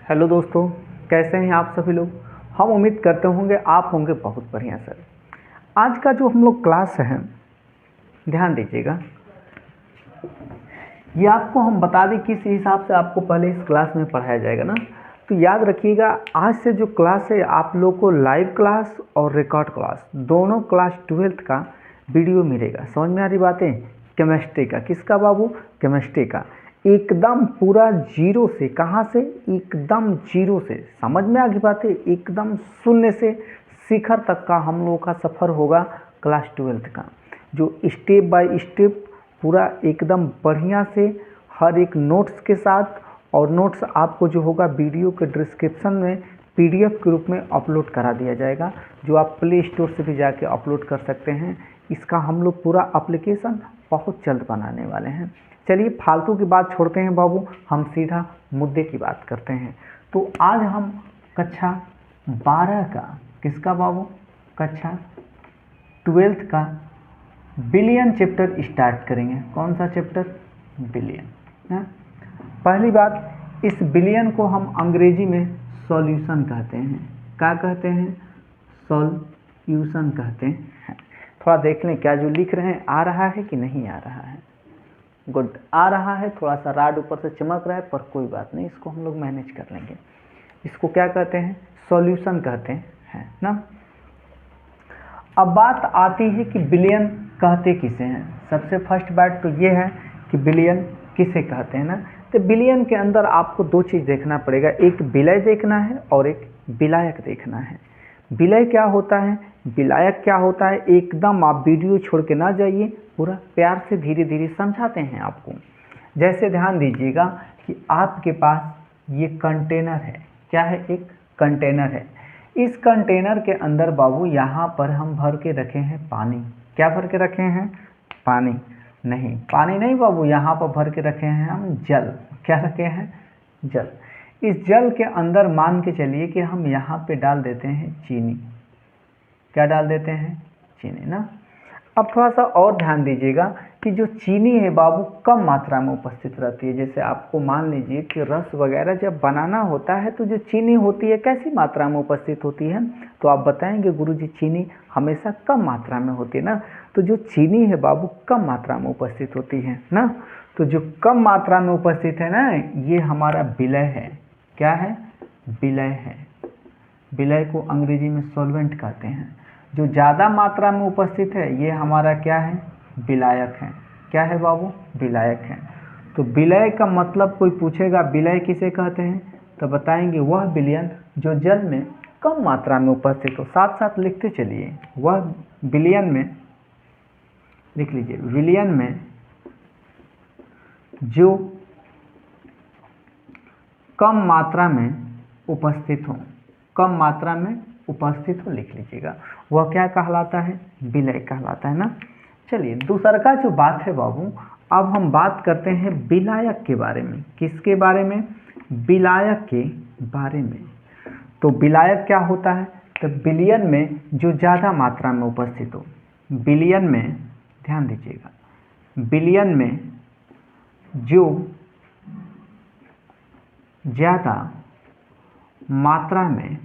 Hello दोस्तों, कैसे हैं आप सभी लोग। हम उम्मीद करते होंगे आप होंगे बहुत बढ़िया सर। आज का जो हम लोग क्लास है, ध्यान दीजिएगा, ये आपको हम बता दें किस हिसाब से आपको पहले इस क्लास में पढ़ाया जाएगा ना। तो याद रखिएगा, आज से जो क्लास है आप लोग को लाइव क्लास और रिकॉर्ड क्लास दोनों क्लास 12th का वीडियो मिलेगा। समझ में आ रही बातें। केमिस्ट्री का, किसका बाबू, केमिस्ट्री का, एकदम पूरा जीरो से। कहाँ से, एकदम जीरो से। समझ में आ गई बातें, एकदम शून्य से शिखर तक का हम लोगों का सफ़र होगा क्लास 12th का, जो स्टेप बाय स्टेप पूरा एकदम बढ़िया से हर एक नोट्स के साथ, और नोट्स आपको जो होगा वीडियो के डिस्क्रिप्शन में पीडीएफ के रूप में अपलोड करा दिया जाएगा, जो आप प्ले स्टोर से भी जाके अपलोड कर सकते हैं। इसका हम लोग पूरा एप्लीकेशन बहुत जल्द बनाने वाले हैं। चलिए फालतू की बात छोड़ते हैं बाबू, हम सीधा मुद्दे की बात करते हैं। तो आज हम कक्षा 12 का, किसका बाबू, कक्षा 12th का बिलियन चैप्टर स्टार्ट करेंगे। कौन सा चैप्टर, बिलियन है। पहली बात, इस बिलियन को हम अंग्रेजी में सॉल्यूशन कहते हैं। क्या कहते हैं, सॉल्यूशन कहते हैं। थोड़ा देख लें क्या जो लिख रहे हैं आ रहा है कि नहीं आ रहा है। गुड, आ रहा है। थोड़ा सा राड ऊपर से चमक रहा है, पर कोई बात नहीं, इसको हम लोग मैनेज कर लेंगे। इसको क्या कहते हैं, सॉल्यूशन कहते हैं ना। अब बात आती है कि बिलियन कहते किसे हैं। सबसे फर्स्ट बात तो ये है कि बिलियन किसे कहते हैं ना। तो बिलियन के अंदर आपको दो चीज़ देखना पड़ेगा, एक विलय देखना है और एक विलायक देखना है। विलय क्या होता है, विलायक क्या होता है, एकदम आप वीडियो छोड़ के ना जाइए, पूरा प्यार से धीरे धीरे समझाते हैं आपको। जैसे ध्यान दीजिएगा कि आपके पास ये कंटेनर है। क्या है, एक कंटेनर है। इस कंटेनर के अंदर बाबू यहाँ पर हम भर के रखे हैं पानी। क्या भर के रखे हैं, पानी नहीं, पानी नहीं बाबू, यहाँ पर भर के रखे हैं हम जल। क्या रखे हैं, जल। इस जल के अंदर मान के चलिए कि हम यहाँ पे डाल देते हैं चीनी। क्या डाल देते हैं, चीनी ना। अब थोड़ा सा और ध्यान दीजिएगा कि जो चीनी है बाबू कम मात्रा में उपस्थित रहती है। जैसे आपको मान लीजिए कि रस वगैरह जब बनाना होता है तो जो चीनी होती है कैसी मात्रा में उपस्थित होती है, तो आप बताएंगे गुरुजी चीनी हमेशा कम मात्रा में होती है ना। तो जो चीनी है बाबू कम मात्रा में उपस्थित होती है ना। तो जो कम मात्रा में उपस्थित है ना, ये हमारा विलय है। क्या है, विलय है। विलय को अंग्रेजी में सॉल्वेंट कहते हैं। जो ज़्यादा मात्रा में उपस्थित है ये हमारा क्या है, विलायक है। क्या है बाबू, विलायक है। तो विलय का मतलब कोई पूछेगा विलय किसे कहते हैं, तो बताएंगे वह विलयन जो जल में कम मात्रा में उपस्थित हो। साथ साथ लिखते चलिए, वह विलयन में, लिख लीजिए, विलयन में जो कम मात्रा में उपस्थित हो, कम मात्रा में उपस्थित हो, लिख लीजिएगा, वह क्या कहलाता है, विलय कहलाता है ना। चलिए दूसरा का जो बात है बाबू, अब हम बात करते हैं विलायक के बारे में। किसके बारे में, विलायक के बारे में। तो विलायक क्या होता है, तो विलयन में जो ज़्यादा मात्रा में उपस्थित हो। विलयन में, ध्यान दीजिएगा, विलयन में जो ज़्यादा मात्रा में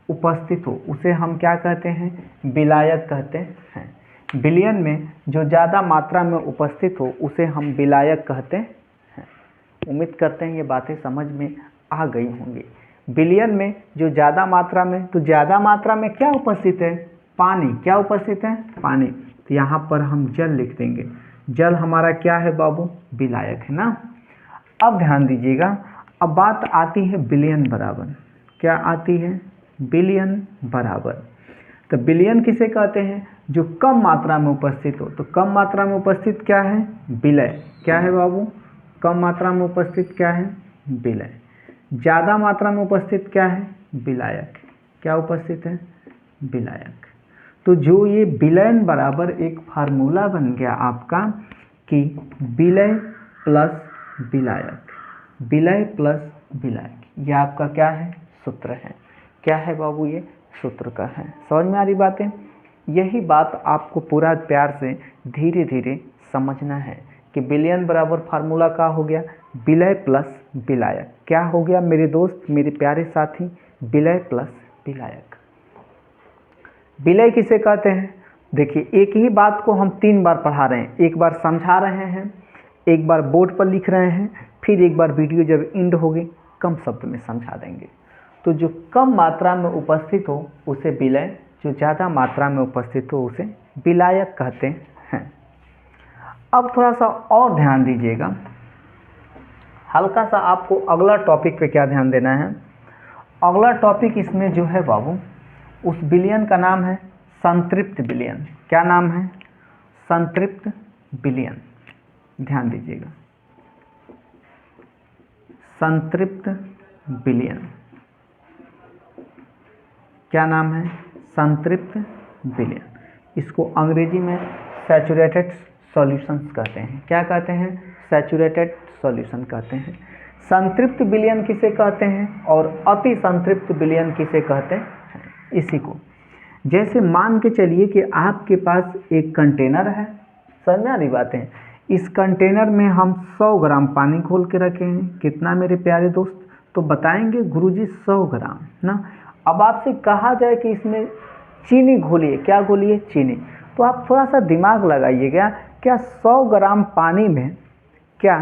उपस्थित हो उसे हम क्या कहते हैं, विलायक कहते हैं। विलयन में जो ज़्यादा मात्रा में उपस्थित हो उसे हम विलायक कहते हैं। उम्मीद करते हैं ये बातें समझ में आ गई होंगी। विलयन में जो ज़्यादा मात्रा में, तो ज़्यादा मात्रा में क्या उपस्थित है, पानी। क्या उपस्थित है, पानी। तो यहाँ पर हम जल लिख देंगे। जल हमारा क्या है बाबू, विलायक है ना। अब ध्यान दीजिएगा, अब बात आती है बिलियन बराबर। क्या आती है, बिलियन बराबर। तो बिलियन किसे कहते हैं, जो कम मात्रा में उपस्थित हो। तो कम मात्रा में उपस्थित क्या है, विलय। क्या है बाबू, कम मात्रा में उपस्थित क्या है, विलय। ज़्यादा मात्रा में उपस्थित क्या है, विलायक। क्या उपस्थित है, विलायक। तो जो ये विलयन बराबर एक फार्मूला बन गया आपका कि विलय प्लस विलायक, विलय प्लस विलायक, ये आपका क्या है, सूत्र है। क्या है बाबू, ये सूत्र का है। समझ में आ रही बातें। यही बात आपको पूरा प्यार से धीरे धीरे समझना है कि विलयन बराबर फार्मूला का हो गया, विलय प्लस विलायक। क्या हो गया मेरे दोस्त, मेरे प्यारे साथी, विलय प्लस विलायक। विलय किसे कहते हैं? देखिए, एक ही बात को हम 3 बार पढ़ा रहे हैं, एक बार समझा रहे हैं, एक बार बोर्ड पर लिख रहे हैं, फिर एक बार वीडियो जब एंड होगी कम शब्द में समझा देंगे। तो जो कम मात्रा में उपस्थित हो उसे विलय, जो ज़्यादा मात्रा में उपस्थित हो उसे विलायक कहते हैं। अब थोड़ा सा और ध्यान दीजिएगा, हल्का सा आपको अगला टॉपिक पे क्या ध्यान देना है। अगला टॉपिक इसमें जो है बाबू, उस विलयन का नाम है संतृप्त विलयन। क्या नाम है? संतृप्त विलयन। ध्यान दीजिएगा, संतृप्त विलयन। क्या नाम है? संतृप्त विलयन। इसको अंग्रेजी में सैचुरेटेड सॉल्यूशंस कहते हैं। क्या कहते हैं? सैचुरेटेड सॉल्यूशन कहते हैं। संतृप्त विलयन किसे कहते हैं और अति संतृप्त विलयन किसे कहते हैं? इसी को, जैसे मान के चलिए कि आपके पास एक कंटेनर है, समझ में आ रही बातें। इस कंटेनर में हम 100 ग्राम पानी घोल के रखे हैं। कितना मेरे प्यारे दोस्त? तो बताएंगे गुरुजी 100 ग्राम ना। अब आपसे कहा जाए कि इसमें चीनी घोलिए, क्या घोलिए? चीनी। तो आप थोड़ा सा दिमाग लगाइएगा, क्या 100 ग्राम पानी में, क्या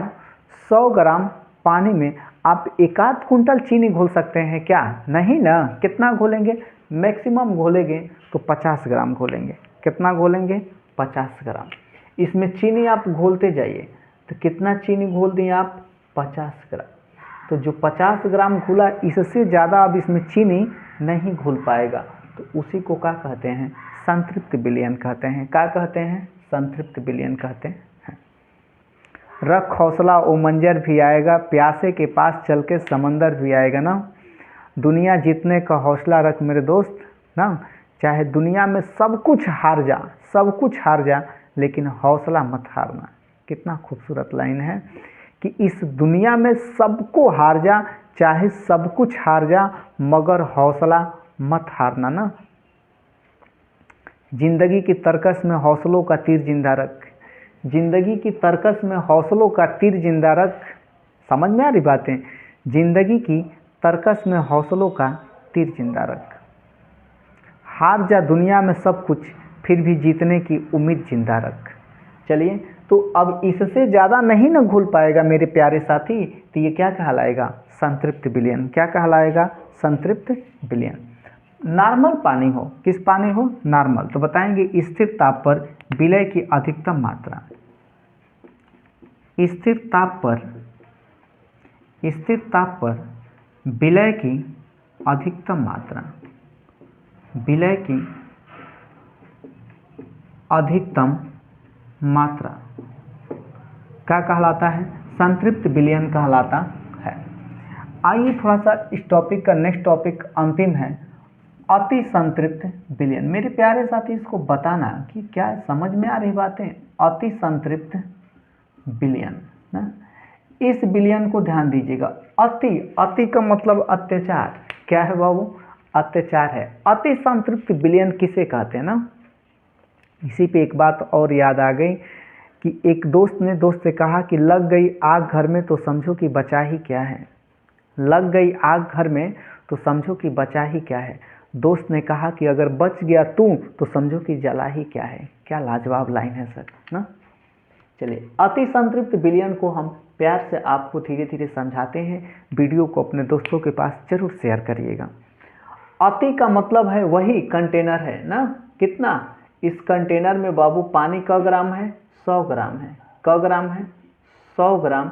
100 ग्राम पानी में आप 1 कुंटल चीनी घोल सकते हैं क्या? नहीं ना। कितना घोलेंगे? मैक्सिमम घोलेंगे तो 50 ग्राम घोलेंगे। कितना घोलेंगे? 50 ग्राम। इसमें चीनी आप घोलते जाइए, तो कितना चीनी घोल दिए आप? 50 ग्राम। तो जो 50 ग्राम घुला, इससे ज़्यादा अब इसमें चीनी नहीं घुल पाएगा, तो उसी को क्या कहते हैं? संतृप्त विलयन कहते हैं। क्या कहते हैं? संतृप्त विलयन कहते हैं। रख हौसला ओ मंजर भी आएगा, प्यासे के पास चल के समंदर भी आएगा ना। दुनिया जीतने का हौसला रख मेरे दोस्त ना, चाहे दुनिया में सब कुछ हार जा, सब कुछ हार जा, लेकिन हौसला मत हारना। कितना खूबसूरत लाइन है कि इस दुनिया में सबको हार जा, चाहे सब कुछ हार जा, मगर हौसला मत हारना ना। जिंदगी की तरकस में हौसलों का तीर जिंदा रख, जिंदगी की तरकस में हौसलों का तीर जिंदा रख। समझ में आ रही बातें? जिंदगी की तरकस में हौसलों का तीर जिंदा रख। हार जा दुनिया में सब कुछ, फिर भी जीतने की उम्मीद जिंदा रख। चलिए, तो अब इससे ज़्यादा नहीं ना घुल पाएगा मेरे प्यारे साथी, तो ये क्या कहलाएगा? संतृप्त विलयन। क्या कहलाएगा? संतृप्त विलयन। नॉर्मल पानी हो, किस पानी हो? नॉर्मल। तो बताएंगे स्थिर ताप पर विलय की अधिकतम मात्रा। स्थिर ताप पर विलय की अधिकतम मात्रा, विलय की अधिकतम मात्रा क्या कहलाता है? संतृप्त विलयन कहलाता है। आइए थोड़ा सा इस टॉपिक का नेक्स्ट टॉपिक अंतिम है, अति संतृप्त विलयन। मेरे प्यारे साथी, इसको बताना कि क्या समझ में आ रही बातें? अति संतृप्त विलयन ना, इस विलयन को ध्यान दीजिएगा। अति, अति का मतलब अत्याचार। क्या है बाबू? अत्याचार है। अति संतृप्त विलयन किसे कहते हैं ना। इसी पे एक बात और याद आ गई कि एक दोस्त ने दोस्त से कहा कि लग गई आग घर में तो समझो कि बचा ही क्या है। लग गई आग घर में तो समझो कि बचा ही क्या है। दोस्त ने कहा कि अगर बच गया तू तो समझो कि जला ही क्या है। क्या लाजवाब लाइन है सर ना। चलिए, अति संतृप्त विलयन को हम प्यार से आपको धीरे धीरे समझाते हैं। वीडियो को अपने दोस्तों के पास जरूर शेयर करिएगा। अति का मतलब है वही कंटेनर है ना। कितना? इस कंटेनर में बाबू पानी का ग्राम है? 100 ग्राम है। का ग्राम है? 100 ग्राम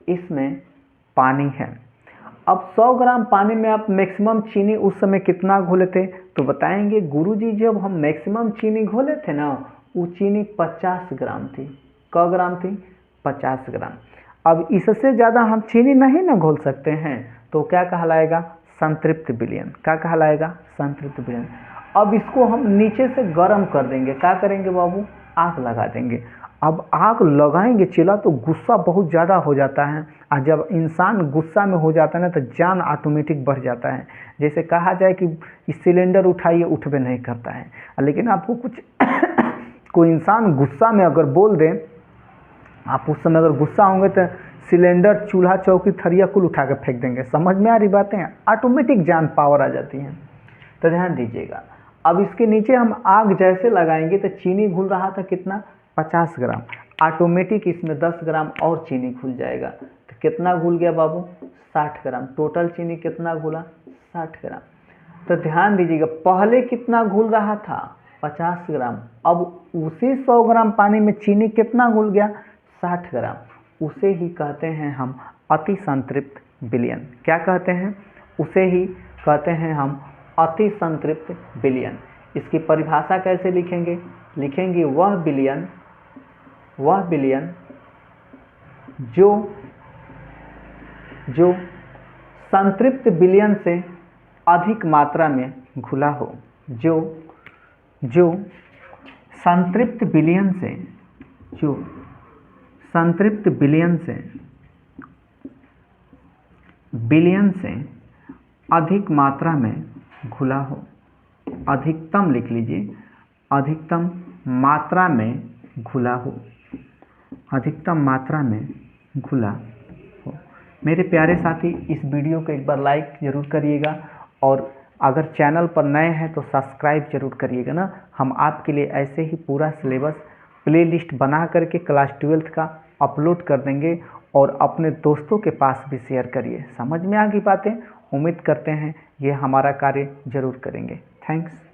इसमें पानी है। अब 100 ग्राम पानी में आप मैक्सिमम चीनी उस समय कितना घोले थे? तो बताएंगे गुरुजी जब हम मैक्सिमम चीनी घोले थे ना, वो चीनी 50 ग्राम थी। का ग्राम थी? 50 ग्राम। अब इससे ज़्यादा हम चीनी नहीं ना घोल सकते हैं, तो क्या कहलाएगा? संतृप्त विलयन। क्या कहलाएगा? संतृप्त विलयन। अब इसको हम नीचे से गर्म कर देंगे। क्या करेंगे बाबू? आग लगा देंगे। अब आग लगाएंगे चिल्ला तो गुस्सा बहुत ज़्यादा हो जाता है, और जब इंसान गुस्सा में हो जाता है ना तो जान ऑटोमेटिक बढ़ जाता है। जैसे कहा जाए कि इस सिलेंडर उठाइए, उठबे नहीं करता है। लेकिन आपको कुछ कोई इंसान गुस्सा में अगर बोल दे, आप उस समय अगर गुस्सा होंगे तो सिलेंडर, चूल्हा, चौकी, थरिया कुल उठा के फेंक देंगे। समझ में आ रही बातें? ऑटोमेटिक जान पावर आ जाती है। तो ध्यान दीजिएगा, अब इसके नीचे हम आग जैसे लगाएंगे तो चीनी घुल रहा था कितना, 50 ग्राम, ऑटोमेटिक इसमें 10 ग्राम और चीनी घुल जाएगा। तो कितना घुल गया बाबू, 60 ग्राम। टोटल चीनी कितना घुला, 60 ग्राम। तो ध्यान दीजिएगा, पहले कितना घुल रहा था, 50 ग्राम। अब उसी 100 ग्राम पानी में चीनी कितना घुल गया, 60 ग्राम। उसे ही कहते हैं हम अति संतृप्त विलयन। क्या कहते हैं, उसे ही कहते हैं हम अति संतृप्त विलयन। इसकी परिभाषा कैसे लिखेंगे, लिखेंगे वह विलयन जो संतृप्त विलयन से अधिक मात्रा में घुला हो, जो संतृप्त विलयन से अधिक मात्रा में घुला हो। अधिकतम लिख लीजिए, अधिकतम मात्रा में घुला हो, अधिकतम मात्रा में घुला हो। मेरे प्यारे साथी, इस वीडियो को एक बार लाइक ज़रूर करिएगा और अगर चैनल पर नए हैं तो सब्सक्राइब जरूर करिएगा ना। हम आपके लिए ऐसे ही पूरा सिलेबस प्लेलिस्ट बना करके क्लास 12th का अपलोड कर देंगे और अपने दोस्तों के पास भी शेयर करिए। समझ में आ गई बातें? उम्मीद करते हैं ये हमारा कार्य जरूर करेंगे। थैंक्स।